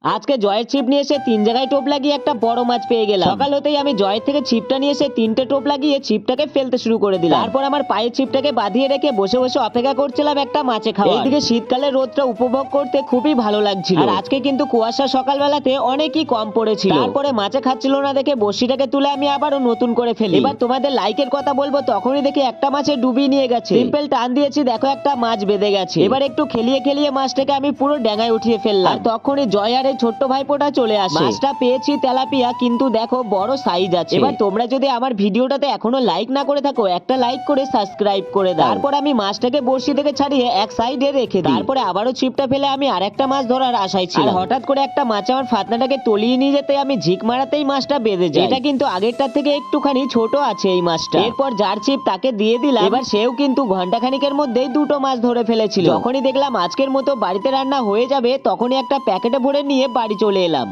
আজকে জয়ের ছিপ নিয়ে এসে 3 জায়গায় টোপ লাগিয়ে একটা বড় মাছ পেয়ে গেলাম। সকাল হতেই আমি জয়ের থেকে ছিপটা নিয়ে এসে 3টে টোপ লাগিয়ে ছিপটাকে ফেলতে শুরু করে দিলাম। তারপর আমার পায়ের ছিপটাকে বাঁধিয়ে রেখে বসে বসে অপেক্ষা করছিলাম একটা মাছে খাওয়া। এইদিকে শীতকালে রোদটা উপভোগ করতে খুবই ভালো লাগছিল। আর আজকে কিন্তু কুয়াশা সকালবেলাতে অনেকই কম পড়েছিল। তারপরে মাছে খাচ্ছিল না দেখে বড়শিটাকে তুলে আমি আবারও নতুন করে ফেলি। এবার তোমাদের লাইকের কথা বলবো, তখনই দেখি একটা মাছে ডুবিয়ে নিয়ে গেছে। সিম্পল টান দিয়েছি, দেখো একটা মাছ বেঁধে গেছে। এবার একটু খেলিয়ে খেলিয়ে মাছটাকে আমি পুরো ড্যাঙায় উঠিয়ে ফেললাম। আর তখনই জয় আর এই ছোট্ট ভাইপোটা চলে আসে। মাছটা পেয়েছি তেলাপিয়া, কিন্তু দেখো বড় সাইজ আছে। এবার তোমরা যদি আমার ভিডিওটাতে এখনো লাইক না করে থাকো, একটা লাইক করে সাবস্ক্রাইব করে দাও। তারপর আমি মাছটাকে বড়শি থেকে ছাড়িয়ে এক সাইডে রেখে দিই। তারপরে আবারও ছিপটা ফেলে আমি আরেকটা মাছ ধরার আশায় ছিলাম। হঠাৎ করে একটা মাছ আমার ফাতনাটাকে তলিয়ে নিয়ে যেতে আমি ঝিক মারাতেই মাছটা বেঁধে যায়। এটা কিন্তু আগেরটার থেকে একটুখানি ছোট আছে এই মাছটা। এরপর যার ছিপ তাকে দিয়ে দিলাম। এবার সেও কিন্তু ঘন্টাখানিকের মধ্যেই 2টো মাছ ধরে ফেলেছিল। যখনই দেখলাম আজকের মতো বাড়িতে রান্না হয়ে যাবে, তখনই একটা প্যাকেটে ভরে নিয়ে বাড়ি চলে এলাম।